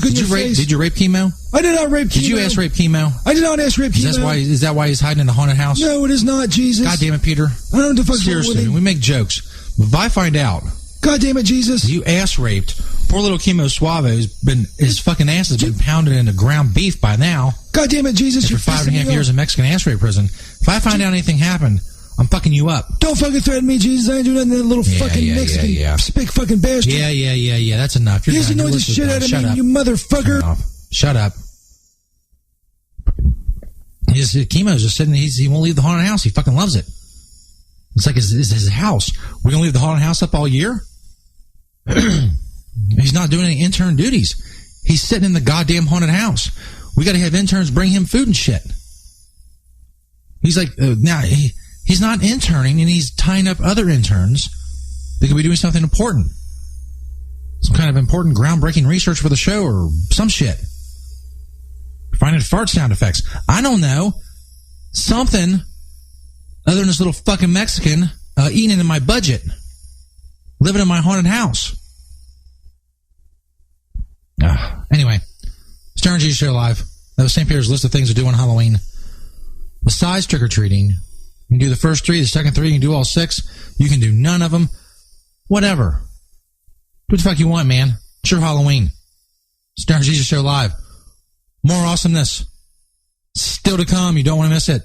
in your face. Did you rape Chemo? I did not rape Chemo. Did you ask rape Chemo? I did not ask rape Chemo. Is that why he's hiding in the haunted house? No, it is not, Jesus. God damn it, Peter. I don't know what the fuck's wrong with Seriously, him. we make jokes. But if I find out, God damn it, Jesus. you ass raped poor little Chemo Suave, his fucking ass has been pounded into ground beef by now. God damn it, Jesus. After 5.5 years in Mexican ass rape prison. If I find out anything happened, I'm fucking you up. Don't fucking threaten me, Jesus. I ain't doing nothing to that little fucking Mexican spick fucking bastard. Yeah. That's enough. He doesn't know the shit out of me, you motherfucker. Shut up. Chemo's just sitting, he won't leave the haunted house. He fucking loves it. It's like his house. We're going to leave the haunted house up all year? He's not doing any intern duties. He's sitting in the goddamn haunted house. We got to have interns bring him food and shit. He's like, now he's not interning, and he's tying up other interns that could be doing something important. Some kind of important groundbreaking research for the show or some shit. Finding fart sound effects. I don't know. Something other than this little fucking Mexican eating into my budget. Living in my haunted house. Anyway, Stern Jesus Show Live. That was St. Peter's list of things to do on Halloween. Besides trick-or-treating, you can do the first 3, the second 3, you can do all 6. You can do none of them. Whatever. Do what the fuck you want, man. It's your Halloween. Stern Jesus Show Live. More awesomeness. Still to come. You don't want to miss it.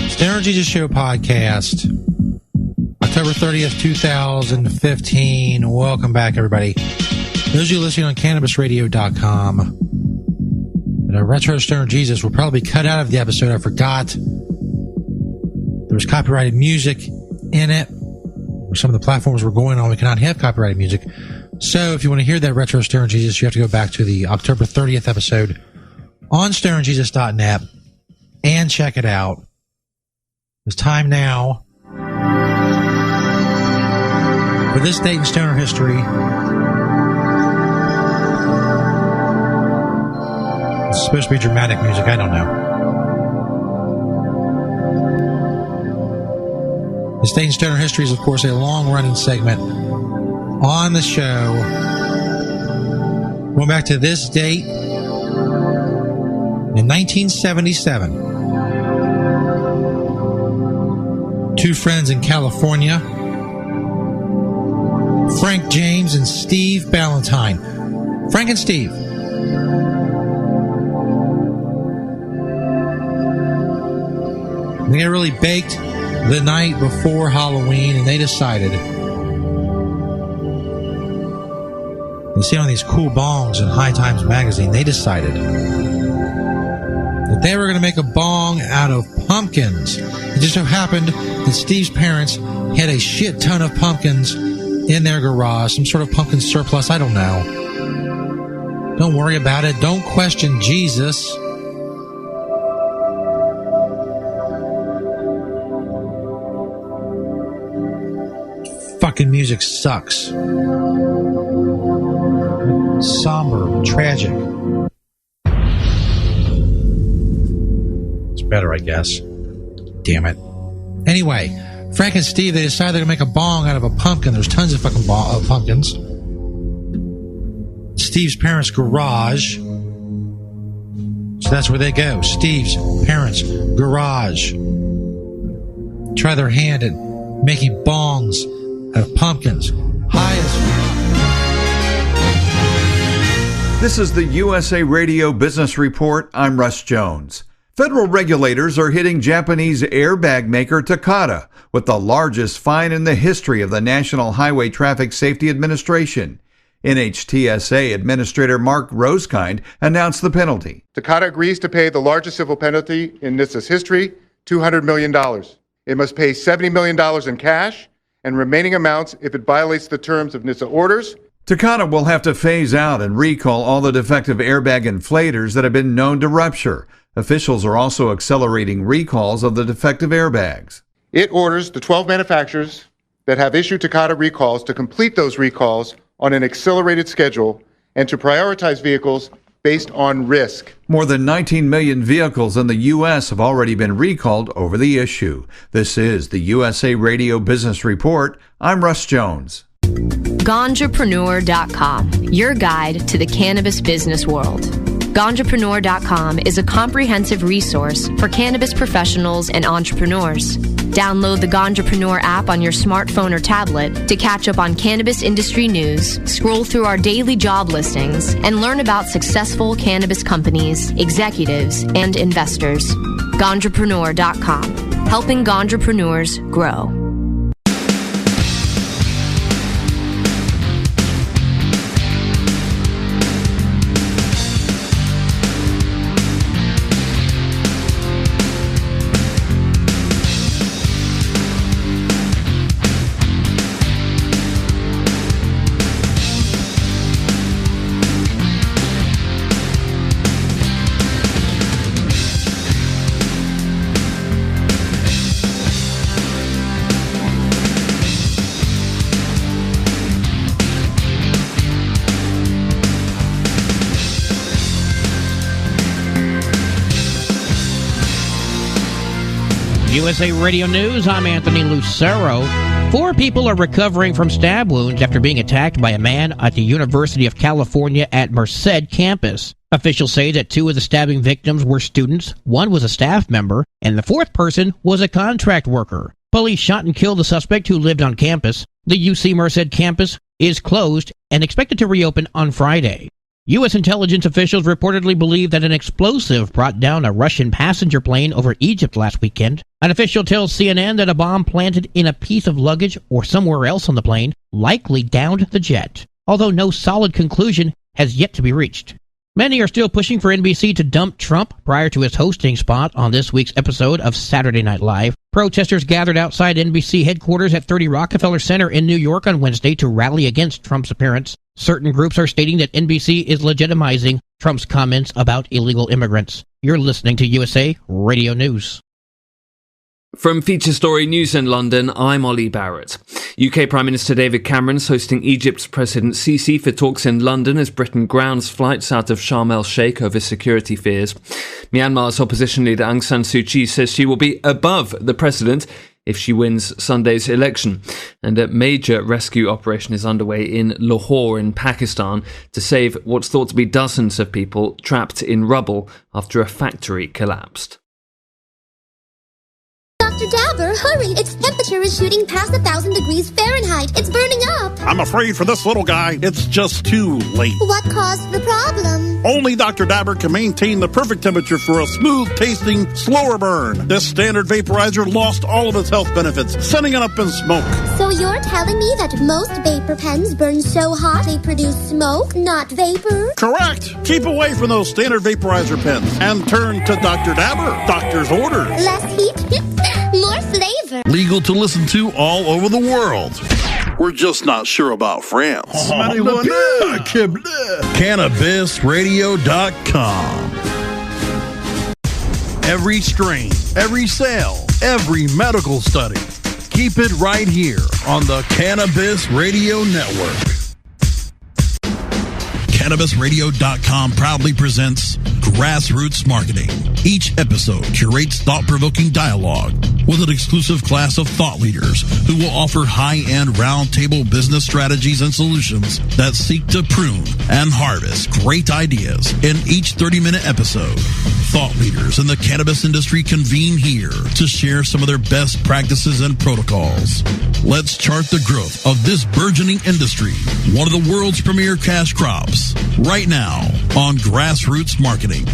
Stern Jesus Show podcast. October 30th, 2015. Welcome back, everybody. Those of you listening on CannabisRadio.com. And a Retro Stern Jesus will probably cut out of the episode. I forgot. There was copyrighted music in it. Some of the platforms we're going on, we cannot have copyrighted music. So if you want to hear that Retro Stern Jesus, you have to go back to the October 30th episode on SternJesus.net and check it out. It's time now for this date in stoner history. It's supposed to be dramatic music. I don't know. This date in stoner history is, of course, a long-running segment on the show. Going back to this date in 1977. Two friends in California, Frank James and Steve Ballantyne. Frank and Steve. They got really baked the night before Halloween, and they decided, you see on these cool bongs in High Times magazine, they decided that they were going to make a bong out of pumpkins. It just so happened that Steve's parents had a shit ton of pumpkins in their garage, some sort of pumpkin surplus, I don't know. Don't worry about it. Don't question Jesus. Fucking music sucks. Somber, tragic. It's better, I guess. Damn it. Anyway, Frank and Steve, they decided they're going to make a bong out of a pumpkin. There's tons of fucking pumpkins. Steve's parents' garage. So that's where they go. Steve's parents' garage. Try their hand at making bongs out of pumpkins. High as... This is the USA Radio Business Report. I'm Russ Jones. Federal regulators are hitting Japanese airbag maker Takata with the largest fine in the history of the National Highway Traffic Safety Administration. NHTSA Administrator Mark Rosekind announced the penalty. Takata agrees to pay the largest civil penalty in NHTSA's history, $200 million. It must pay $70 million in cash and remaining amounts if it violates the terms of NHTSA orders. Takata will have to phase out and recall all the defective airbag inflators that have been known to rupture. Officials are also accelerating recalls of the defective airbags. It orders the 12 manufacturers that have issued Takata recalls to complete those recalls on an accelerated schedule and to prioritize vehicles based on risk. More than 19 million vehicles in the U.S. have already been recalled over the issue. This is the USA Radio Business Report. I'm Russ Jones. Ganjapreneur.com, your guide to the cannabis business world. Ganjapreneur.com is a comprehensive resource for cannabis professionals and entrepreneurs. Download the Ganjapreneur app on your smartphone or tablet to catch up on cannabis industry news, scroll through our daily job listings, and learn about successful cannabis companies, executives, and investors. Ganjapreneur.com, helping Ganjapreneurs grow. USA Radio News, I'm Anthony Lucero. 4 people are recovering from stab wounds after being attacked by a man at the University of California at Merced campus. Officials say that 2 of the stabbing victims were students, 1 was a staff member, and the 4th person was a contract worker. Police shot and killed the suspect who lived on campus. The UC Merced campus is closed and expected to reopen on Friday. U.S. intelligence officials reportedly believe that an explosive brought down a Russian passenger plane over Egypt last weekend. An official tells CNN that a bomb planted in a piece of luggage or somewhere else on the plane likely downed the jet, although no solid conclusion has yet to be reached. Many are still pushing for NBC to dump Trump prior to his hosting spot on this week's episode of Saturday Night Live. Protesters gathered outside NBC headquarters at 30 Rockefeller Center in New York on Wednesday to rally against Trump's appearance. Certain groups are stating that NBC is legitimizing Trump's comments about illegal immigrants. You're listening to USA Radio News. From Feature Story News in London, I'm Ollie Barrett. UK Prime Minister David Cameron is hosting Egypt's President Sisi for talks in London as Britain grounds flights out of Sharm el-Sheikh over security fears. Myanmar's opposition leader Aung San Suu Kyi says she will be above the president if she wins Sunday's election. And a major rescue operation is underway in Lahore in Pakistan to save what's thought to be dozens of people trapped in rubble after a factory collapsed. Dr. Dabber, hurry! Its temperature is shooting past 1,000 degrees Fahrenheit. It's burning up. I'm afraid for this little guy, it's just too late. What caused the problem? Only Dr. Dabber can maintain the perfect temperature for a smooth-tasting, slower burn. This standard vaporizer lost all of its health benefits, sending it up in smoke. So you're telling me that most vapor pens burn so hot they produce smoke, not vapor? Correct. Keep away from those standard vaporizer pens and turn to Dr. Dabber. Doctor's orders. Less heat, more flavor. Legal to listen to all over the world. We're just not sure about France. CannabisRadio.com. Every strain, every sale, every medical study. Keep it right here on the Cannabis Radio Network. CannabisRadio.com proudly presents Grassroots Marketing. Each episode curates thought-provoking dialogue with an exclusive class of thought leaders who will offer high-end roundtable business strategies and solutions that seek to prune and harvest great ideas in each 30-minute episode. Thought leaders in the cannabis industry convene here to share some of their best practices and protocols. Let's chart the growth of this burgeoning industry, one of the world's premier cash crops, right now on Grassroots Marketing.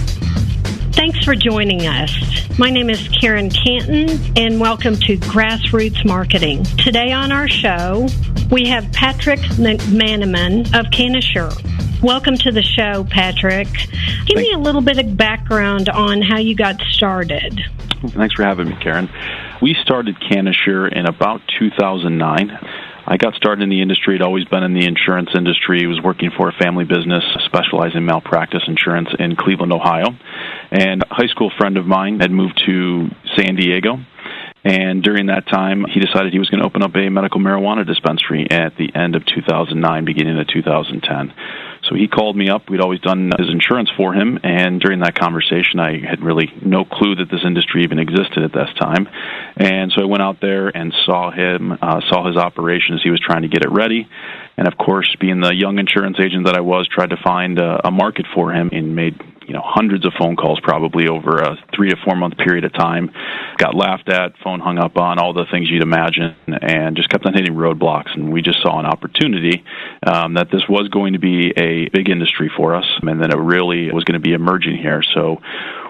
Thanks for joining us. My name is Karen Canton, and welcome to Grassroots Marketing. Today on our show, we have Patrick McManaman of Cannassure. Welcome to the show, Patrick. Give me a little bit of background on how you got started. Thanks for having me, Karen. We started Cannassure in about 2009. I got started in the industry. I'd always been in the insurance industry. I was working for a family business specializing in malpractice insurance in Cleveland, Ohio. And a high school friend of mine had moved to San Diego. And during that time, he decided he was going to open up a medical marijuana dispensary at the end of 2009, beginning of 2010. So he called me up. We'd always done his insurance for him, and during that conversation, I had really no clue that this industry even existed at this time. And so I went out there and saw his operation as he was trying to get it ready. And of course, being the young insurance agent that I was, tried to find a market for him and made hundreds of phone calls probably over a 3 to 4 month period of time. Got laughed at, phone hung up on, all the things you'd imagine, and just kept on hitting roadblocks. And we just saw an opportunity that this was going to be a big industry for us, and that it really was going to be emerging here. So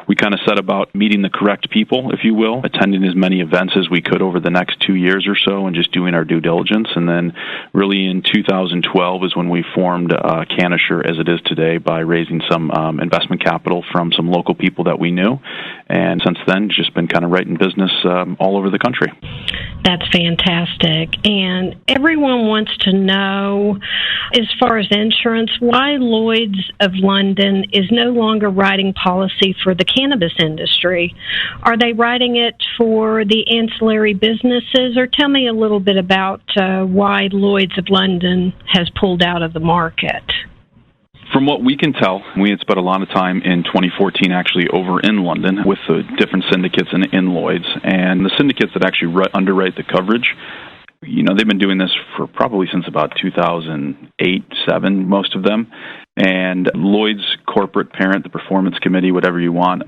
we kind of set about meeting the correct people, if you will, attending as many events as we could over the next 2 years or so, and just doing our due diligence. And then really in 2012 is when we formed Cannabis as it is today by raising some investment capital from some local people that we knew. And since then, just been kind of writing business all over the country. That's fantastic. And everyone wants to know, as far as insurance, why Lloyd's of London is no longer writing policy for the cannabis industry. Are they writing it for the ancillary businesses? Or tell me a little bit about why Lloyd's of London has pulled out of the market. From what we can tell, we had spent a lot of time in 2014 actually over in London with the different syndicates in Lloyd's. And the syndicates that actually underwrite the coverage, they've been doing this for probably since about 2008, 7, most of them. And Lloyd's corporate parent, the performance committee, whatever you want,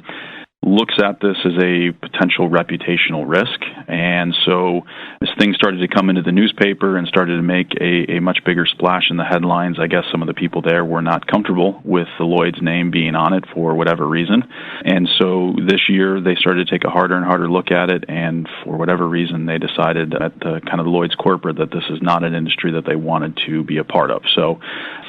looks at this as a potential reputational risk. And so as things started to come into the newspaper and started to make a much bigger splash in the headlines, I guess some of the people there were not comfortable with the Lloyd's name being on it for whatever reason. And so this year they started to take a harder and harder look at it, and for whatever reason they decided at the kind of Lloyd's corporate that this is not an industry that they wanted to be a part of. So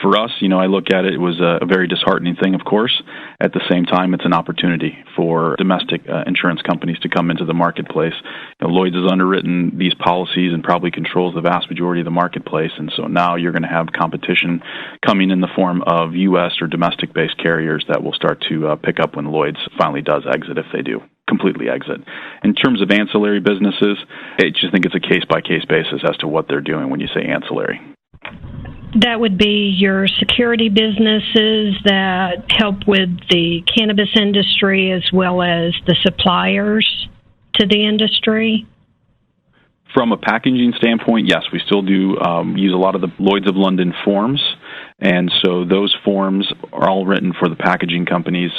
for us, I look at it was a very disheartening thing, of course. At the same time, it's an opportunity for domestic insurance companies to come into the marketplace. Lloyd's has underwritten these policies and probably controls the vast majority of the marketplace, and so now you're going to have competition coming in the form of U.S. or domestic-based carriers that will start to pick up when Lloyd's finally does exit, if they do completely exit. In terms of ancillary businesses, I just think it's a case-by-case basis as to what they're doing when you say ancillary. That would be your security businesses that help with the cannabis industry as well as the suppliers to the industry? From a packaging standpoint, yes, we still do use a lot of the Lloyd's of London forms. And so those forms are all written for the packaging companies.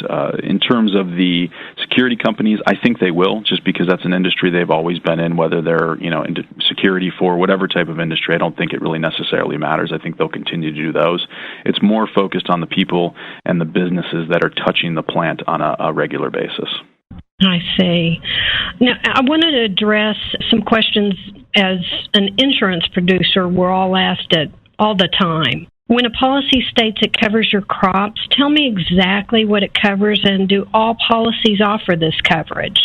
In terms of the security companies, I think they will, just because that's an industry they've always been in, whether they're into security for whatever type of industry. I don't think it really necessarily matters. I think they'll continue to do those. It's more focused on the people and the businesses that are touching the plant on a regular basis. I see. Now, I wanted to address some questions as an insurance producer we're all asked it all the time. When a policy states it covers your crops, tell me exactly what it covers, and do all policies offer this coverage?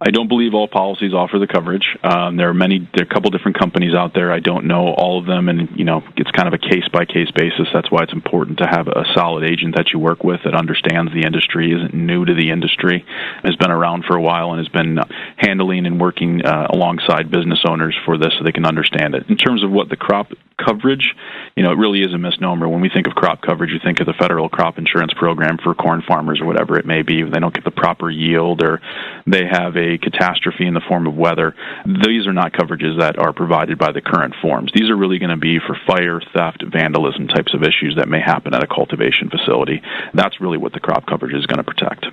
I don't believe all policies offer the coverage. There are a couple different companies out there. I don't know all of them, and it's kind of a case-by-case basis. That's why it's important to have a solid agent that you work with that understands the industry, isn't new to the industry, has been around for a while, and has been handling and working alongside business owners for this so they can understand it. In terms of what the crop coverage, it really is a misnomer. When we think of crop coverage, you think of the federal crop insurance program for corn farmers or whatever it may be. They don't get the proper yield, or they have a catastrophe in the form of weather. These are not coverages that are provided by the current forms. These are really going to be for fire, theft, vandalism types of issues that may happen at a cultivation facility. That's really what the crop coverage is going to protect.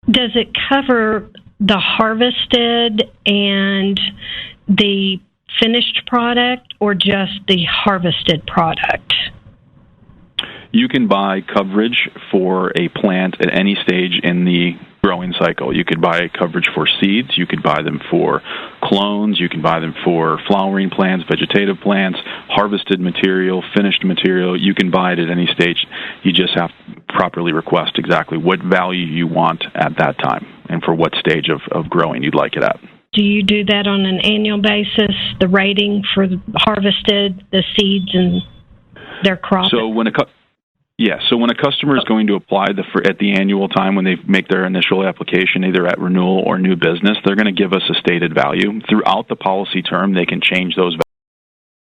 Does it cover the harvested and the finished product, or just the harvested product? You can buy coverage for a plant at any stage in the growing cycle. You could buy coverage for seeds, you could buy them for clones, you can buy them for flowering plants, vegetative plants, harvested material, finished material. You can buy it at any stage. You just have to properly request exactly what value you want at that time and for what stage of growing you'd like it at. Do you do that on an annual basis, the rating for the harvested, the seeds, and their crop? So when Yeah, so when a customer is going to apply at the annual time when they make their initial application, either at renewal or new business, they're going to give us a stated value. Throughout the policy term, they can change those values